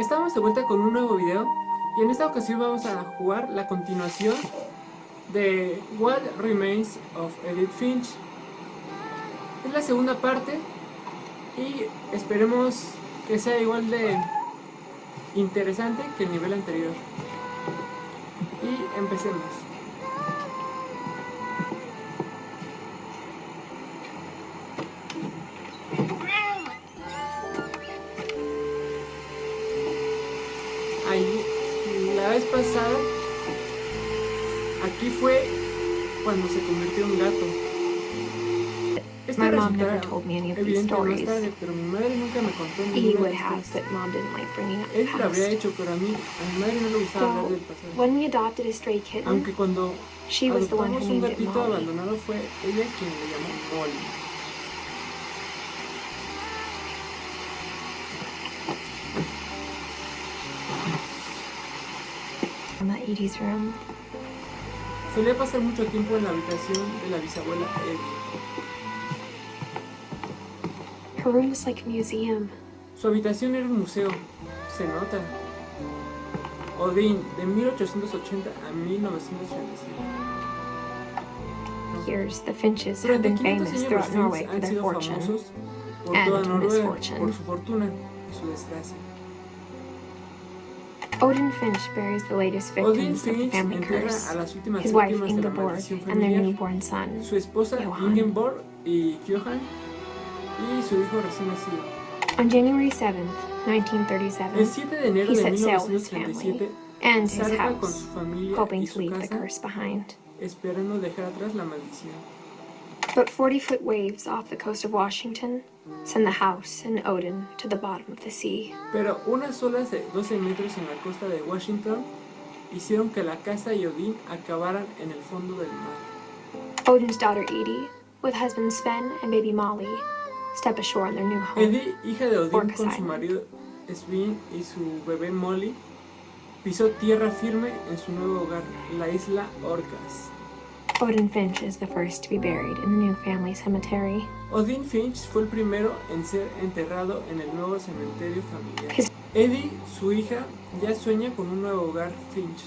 Estamos de vuelta con un nuevo video y en esta ocasión vamos a jugar la continuación de What Remains of Edith Finch. Es la segunda parte y esperemos que sea igual de interesante que el nivel anterior. Y empecemos. La vez pasada, aquí fue cuando se convirtió en gato. My mom never told me any of these stories. Pero mi madre nunca me contó Edith would have, but Mom didn't like bringing up the Él lo habría past. hecho, pero a mi madre no le gustaba hablar del pasado. When we adopted a stray kitten, Aunque cuando she was the one who adoptamos un named it gatito Molly. abandonado fue ella quien le llamó Molly. From Edith's room. Solía pasar mucho tiempo en la habitación de la bisabuela Edith. Her room was like a museum. Su habitación era un museo, se nota. Odin, de 1880 a 1937. Years, the Finches have Durante been 500 famous años los throughout Finch Norway for han their sido fortune famosos por and toda Noruega, misfortune. por su fortuna y su desgracia. Odin Finch buries the latest Odin victims of the Finch family entierra curse, a las últimas his wife víctimas de la Ingeborg maldición and their familiar, newborn son, su esposa Johan. Ingeborg y Johan, y su hijo recién nacido. On January 7th, El 1937, 7 de enero he de set sail with his 1937, family and his zarpa con house, su familia hoping y to su leave the casa, curse behind. esperando dejar atrás la maldición. But 40-foot waves off the coast of Washington send the house and Odin to the bottom of the sea. Pero unas olas de 12 metros en la costa de Washington hicieron que la casa y Odin acabaran en el fondo del mar. Odin's daughter Edith, with husband Sven and baby Molly, step ashore in their new home. Edith, hija de Odin Orcas con su Island. marido Sven y su bebé Molly, pisó tierra firme en su nuevo hogar, la isla Orcas. Odin Finch is the first to be buried in the new family cemetery. Odin Finch fue el primero en ser enterrado en el nuevo cementerio familiar. His- Edith, su hija, ya sueña con un nuevo hogar Finch.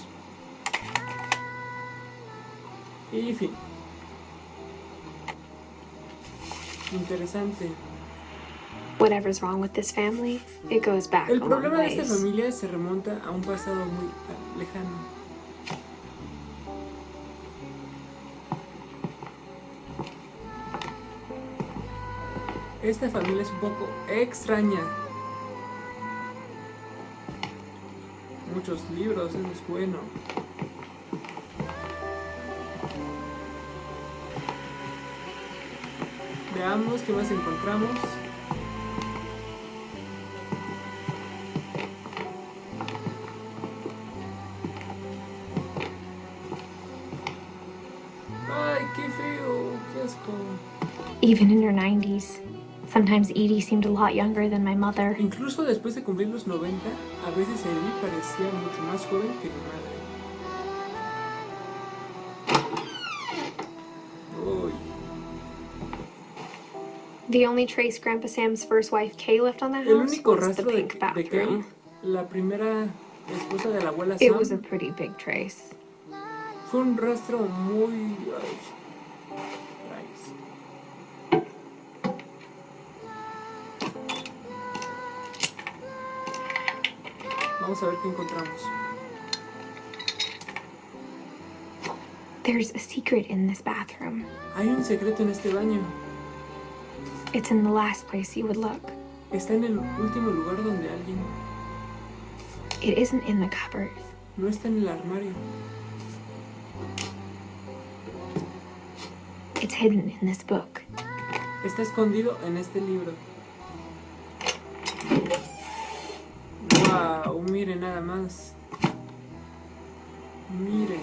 Y fin. Interesante. Whatever's wrong with this family, it goes back a El long problema de esta ways. familia se remonta a un pasado muy lejano. Esta familia es un poco extraña. Muchos libros, eso es bueno. Veamos qué más encontramos. Ay, qué feo, qué asco. Even in her 90s, sometimes Edie seemed a lot younger than my mother. Incluso después de cumplir los 90, a veces Edith parecía mucho más joven que mi madre. Uy. The only trace Grandpa Sam's first wife, Kay, left on the El house único was the rastro de pink Kay, bathroom. la primera esposa de la abuela It was a Sam, pretty big trace. fue un rastro muy... ay, rayos. Vamos a ver qué encontramos. There's a secret in this bathroom. Hay un secreto en este baño. It's in the last place you would look. Está en el último lugar donde alguien... It isn't in the cupboard. No está en el armario. It's hidden in this book. Está escondido en este libro. Wow, miren nada más. Miren.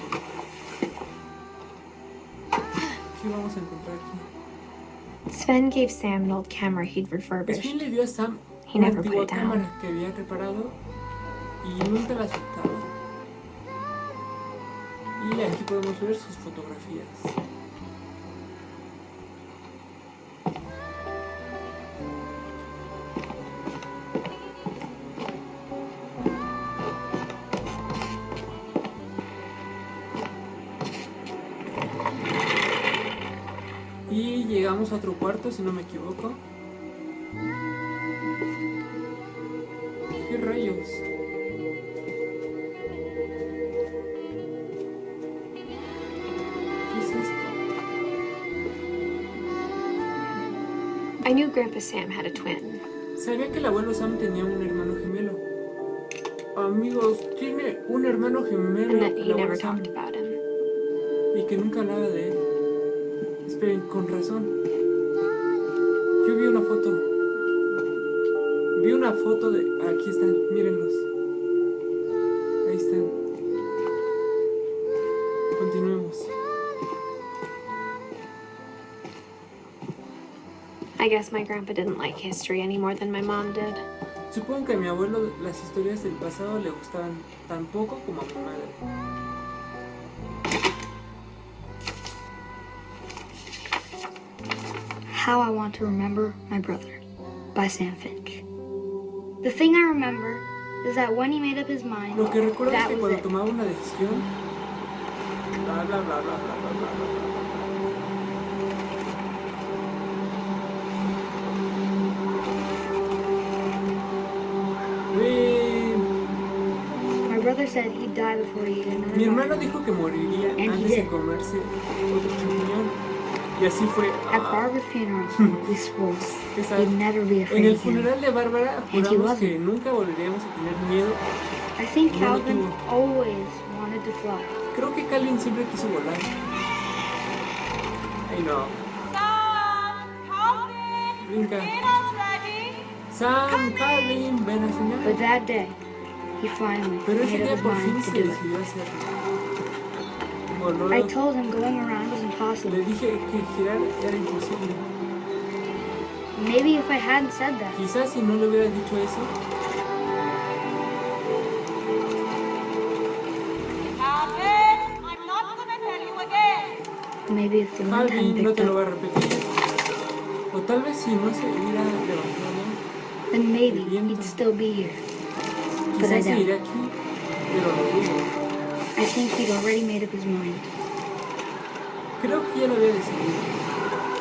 ¿Qué vamos a encontrar aquí? Sven gave Sam an old camera he'd Sven refurbished. le dio a Sam He una never put antigua it down. cámara que había reparado y nunca la aceptaba. Y aquí podemos ver sus fotografías. Y llegamos a otro cuarto, si no me equivoco. ¿Qué rayos? ¿Qué es esto? I knew Grandpa Sam had a twin. Sabía que el abuelo Sam tenía un hermano gemelo. Amigos, tiene un hermano gemelo. And that el he abuelo never Sam, talked about him. y que nunca hablaba de él. Esperen, con razón. Yo vi una foto. Vi una foto de... Aquí están, mírenlos. Ahí están. Continuemos. I guess my grandpa didn't like history any more than my mom did. Supongo que a mi abuelo las historias del pasado le gustaban tan poco como a mi madre. How I Want to Remember My Brother by Sam Finch. The thing I remember is that when he made up his mind, Lo que recuerdo es that que was cuando it. tomaba una decisión... Bla, bla, bla, bla, bla, bla, bla, bla. My brother said he'd die before he ate another Mi hermano bite. dijo que moriría And he antes de did. comerse otro champiñón. Y así fue. At Barbara's funeral, we swore ¿Qué sabe? we'd never be En afraid el again. funeral de Bárbara And he juramos wasn't. que nunca volveríamos a tener miedo. I think No lo Calvin tuvo. always wanted to fly. Creo que Calvin siempre quiso volar. Ay no. Brinca. Sam, Calvin, ven a enseñar. But that day, he finally Pero ese made día up his por fin mind to se do it. decidió a hacerlo. Voló. I told him going around was Le impossible. dije que girar era imposible. Maybe if I hadn't said that, Quizás si no le hubiera dicho eso, maybe if the wind hadn't Calvin no picked te lo up, va a repetir. O tal vez si no se hubiera levantado, then maybe el viento. he'd still be here. But I Quizás doubt seguiré it. aquí, pero lo dudo. I think he'd already made up his mind. Creo que ya lo había decidido.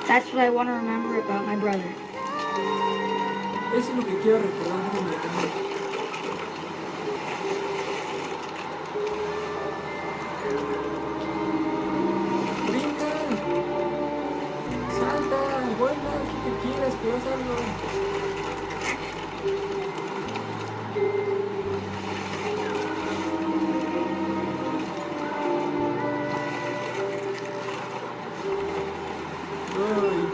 That's what I want to remember about my brother. Eso es lo que quiero recordar de mi hermano. Brinca, salta, vuela, lo que quieras, pero haz algo. Ay,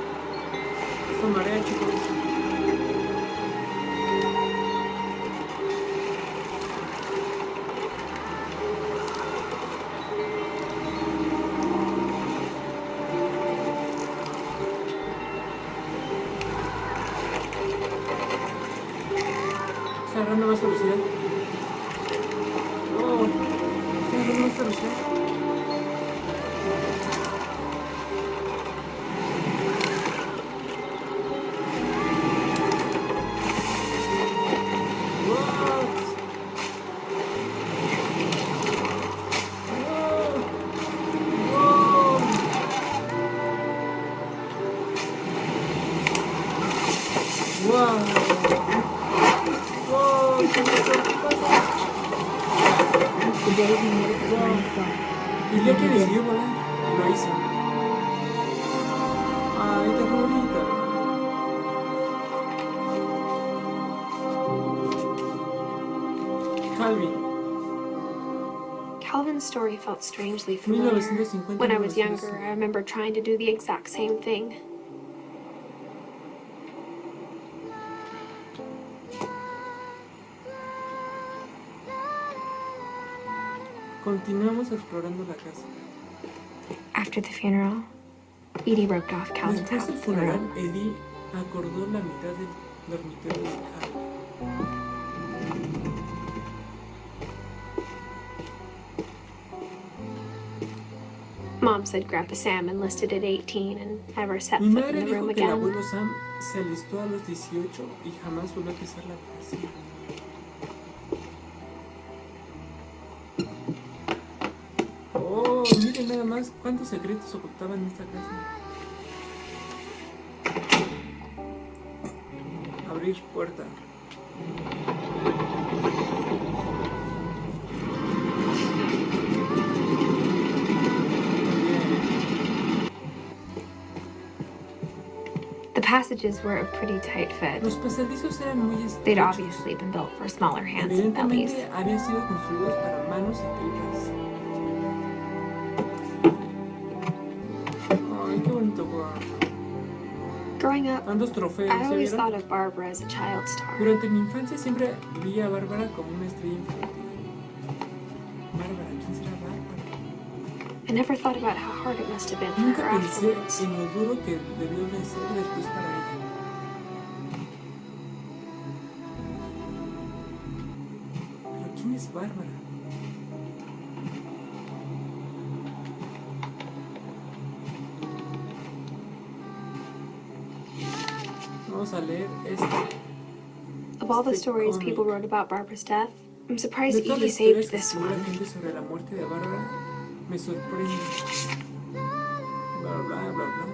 esto marea, chicos. Está agarrando más velocidad. Oh, está agarrando más velocidad. The day he made up his mind to fly. El día que decidió volar, lo hizo. Ay, qué bonita. Calvin, Calvin's story felt strangely familiar. 1950. When I was younger, I remember trying to do the exact same thing. Continuamos explorando la casa. After the funeral, Edie roped off Calvin's Después house del for her funeral, own. Eddie acordó la mitad del dormitorio de Calvin. Mom said Grandpa Sam enlisted at 18 and never set Mi foot madre in the room dijo que el again. abuelo Sam se alistó a los 18 y jamás volvió a pisar la habitación. Oh, miren nada más cuántos secretos ocultaban en esta casa. abrir puerta. The passages were a pretty tight fit. Los pasadizos eran muy They'd estrechos. obviously been built for smaller hands and bellies. Evidentemente habían sido construidos para manos secretas. Ay, qué bonito juego. Growing up, Tantos trofeos, I ¿ya always vieron? thought of Barbara as a child star. Durante mi infancia siempre vi a Bárbara como una estrella infantil. Bárbara, ¿quién será Bárbara? I never thought about how hard it must have been for Nunca her pensé afterwards. en lo duro que debió de ser después para ella. ¿Pero quién es Bárbara? Vamos a leer esto. Of all the Este stories cómic. people wrote about Barbara's death, I'm surprised De todas Edie las historias saved que this escribió la one. gente sobre la muerte de Bárbara, me sorprende. Bla, bla, bla, bla.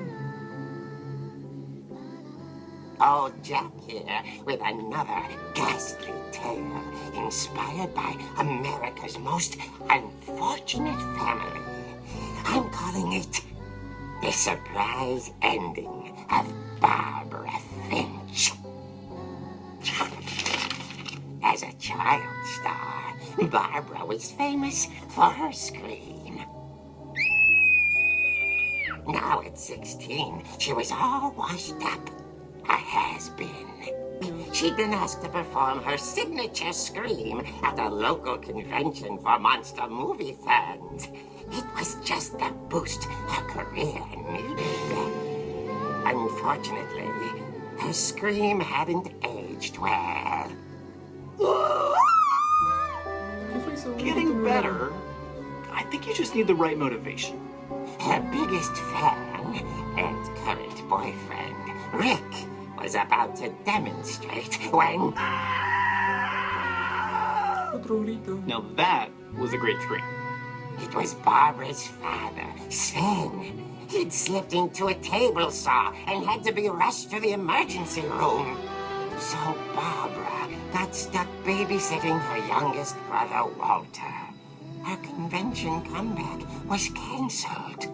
Oh, Jack here with another ghastly tale inspired by America's most unfortunate family. I'm calling it The Surprise Ending of Barbara Finch. As a child star, Barbara was famous for her scream. Now at 16, she was all washed up. A has-been. She'd been asked to perform her signature scream at a local convention for monster movie fans. It was just the boost her career needed. Unfortunately, her scream hadn't aged well. ¿Qué fue eso? Getting better. I think you just need the right motivation. Her biggest fan and current boyfriend, Rick, was about to demonstrate when... Otro grito. Now that was a great scream. It was Barbara's father, Sven. He'd slipped into a table saw and had to be rushed to the emergency room. So Barbara got stuck babysitting her youngest brother, Walter. Her convention comeback was cancelled.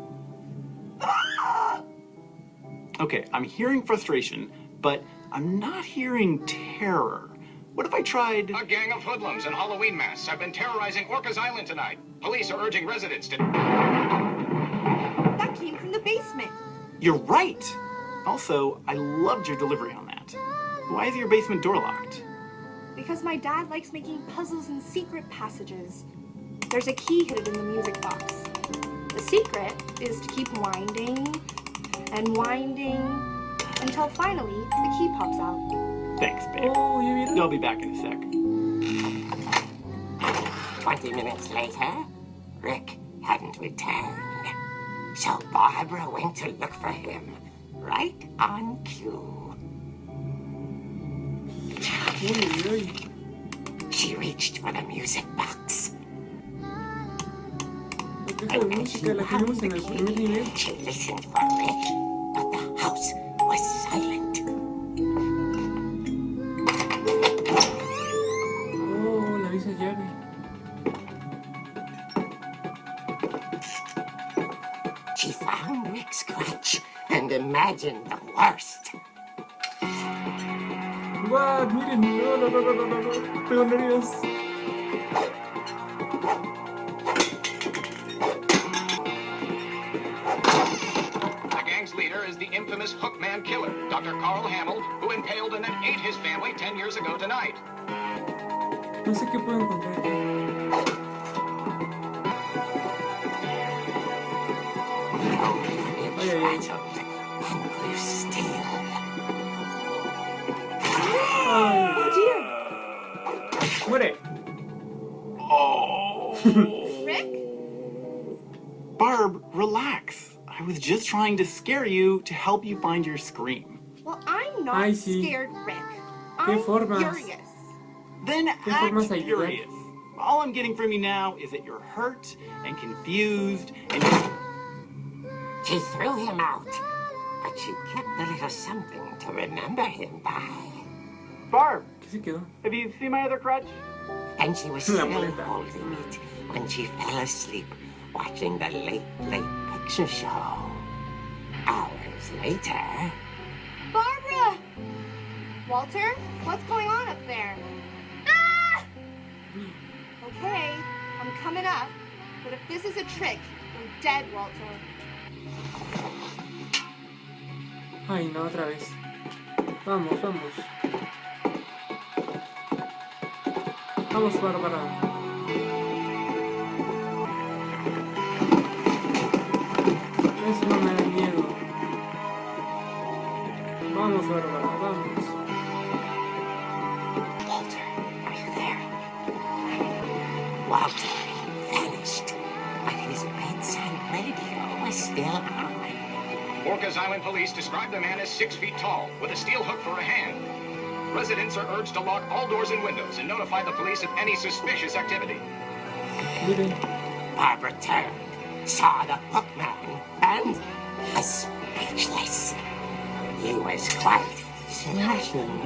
Okay, I'm hearing frustration, but I'm not hearing terror. What if I tried... A gang of hoodlums in Halloween masks have been terrorizing Orcas Island tonight. Police are urging residents to... That came from the basement. You're right! Also, I loved your delivery on that. Why is your basement door locked? Because my dad likes making puzzles and secret passages. There's a key hidden in the music box. The secret is to keep winding and winding until finally the key pops out. Thanks, babe. Oh, ¿ya vieron? I'll be back in a sec. 20 minutes later, Rick hadn't returned. So Barbara went to look for him, right on cue. Uy, uy. She reached for the music box. La caja de música, la que vimos en el primer nivel. She listened for Rick, but the house was silent. Oh, la misma llave. She found Rick's crutch and imagined the worst. ¡Guau! Miren, no, no, no, no, no, no, no. Tengo nervios. The gang's leader is the infamous Hookman killer, Dr. Carl Hamill, who impaled and then ate his family 10 years ago tonight. No sé qué puedo encontrar aquí. Ay, ay, ay. And grew still. ¡Muere! Rick? Barb, relax. I was just trying to scare you to help you find your scream. Well, I'm not Ay, sí. scared, Rick. ¿Qué I'm formas? furious. Then formas act ayudar? furious. All I'm getting from you now is that you're hurt and confused and... She threw him out, but she kept a little something to remember him by. Barb, ¿Qué se quedó? have you seen my other crutch? And she was La still muleta. holding it when she fell asleep watching the late picture show. Hours later... Barbara! Walter, what's going on up there? Ah! Okay, I'm coming up, but if this is a trick, you're dead, Walter. Ay, no, otra vez. Vamos, vamos. Vamos, Bárbara. Eso no me da miedo. Vamos, Bárbara, vamos. Walter, are you there? Walter vanished, but his bedside radio was still on. Orcas Island police describe the man as 6 feet tall, with a steel hook for a hand. Residents are urged to lock all doors and windows and notify the police of any suspicious activity. Miren. Barbara turned, saw the hook man, and was speechless. He was quite smashing.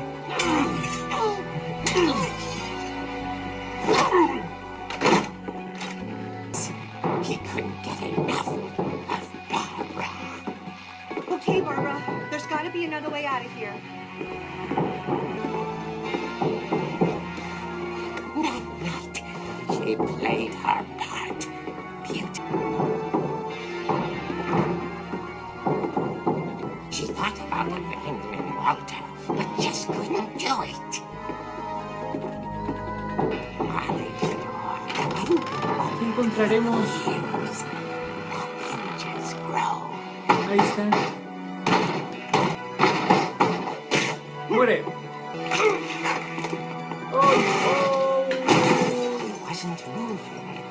He couldn't get enough of Barbara. Okay, Barbara, there's gotta be another way out of here. That night, she played her part beautifully. She thought about abandoning Walter, but just couldn't do it. Molly's door ¿Qué encontraremos? years, the hinges grow. Ahí está. Muere. Wasn't moving,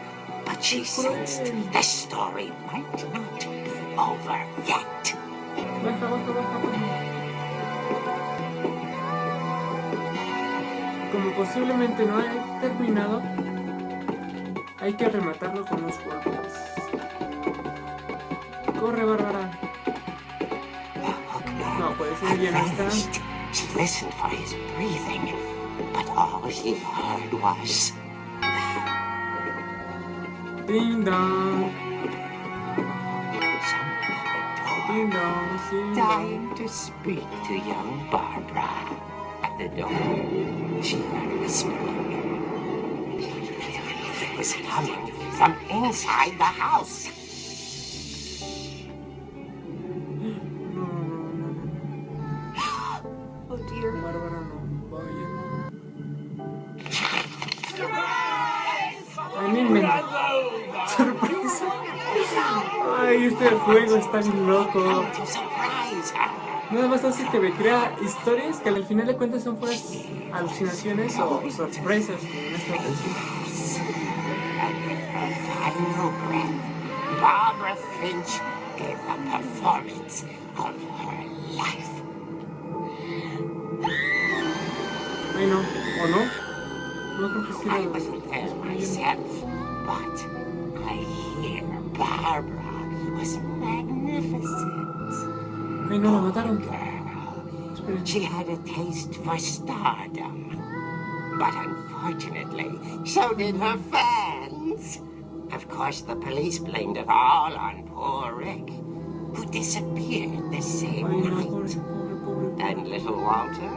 but she sensed the story might not be over yet. Baja, baja, baja, baja. Como posiblemente no haya terminado, hay que rematarlo con unos golpes. Corre, Bárbara. The hookman No, puede ser had ya no está. vanished. She listened for his breathing, but all she heard was... Ding dong, someone at the ding door, dong, ding dong. dying to speak to young Barbara. At the door, she heard whispering. It was coming from inside the house. No, no, no. Oh dear. Bárbara, no. Vaya, no. Ay, no inventes. Sorpresa. Ay, este juego está bien loco. To surprise her. Nada más hace que me crea historias que al final de cuentas son puras alucinaciones o sorpresas. En esta ocasión. And with her final breath, Barbara Finch gave the performance of her life. Ay, no. ¿O no? No creo que sí. I wasn't there myself, but I hear Barbara was magnificent. Ay, no, la mataron. Girl, Esperen. she had a taste for stardom. But unfortunately, so did her fans. Of course, the police blamed it all on poor Rick, who disappeared the Ay, same no, night. pobre. And little Walter,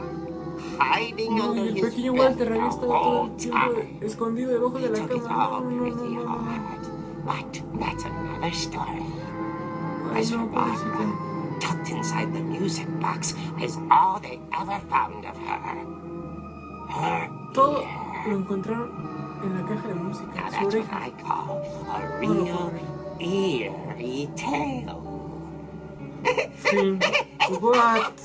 hiding No, under y el his pequeño bed Walter the había estado todo whole el tiempo time. escondido debajo He de la took it cama. all No, no, pretty no, no, no. hard. But that's another story. Ay, As for no, pobrecita. Barbara, tucked inside the music box is all they ever found of her. Her Todo ear. lo encontraron en la caja de Now música. that's Su what oreja. I call a real eerie tale. Fin. What?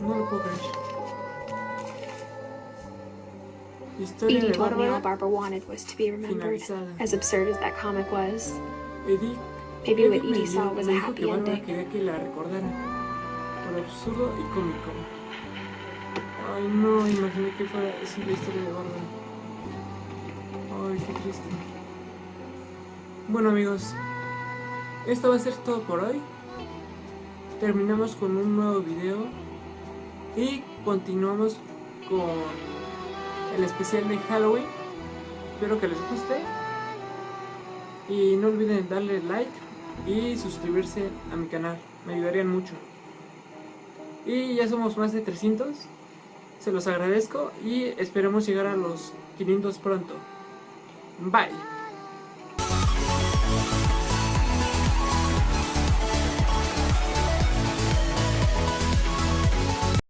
No lo puedo creer. Historia Edie de told me all Bárbara. Barbara wanted was to be remembered. Finalizada. As absurd as that comic was, Edith. maybe what Edith Edie saw me was a dijo happy que Bárbara ending. quería que la recordara. Por absurdo y cómico. Ay, no, imaginé que fuera así la historia de Bárbara. Ay, qué triste. Bueno, amigos, esto va a ser todo por hoy. terminamos con un nuevo video y continuamos con el especial de Halloween. Espero que les guste y no olviden darle like y suscribirse a mi canal, me ayudarían mucho. Y ya somos más de 300, se los agradezco y esperemos llegar a los 500 pronto. Bye.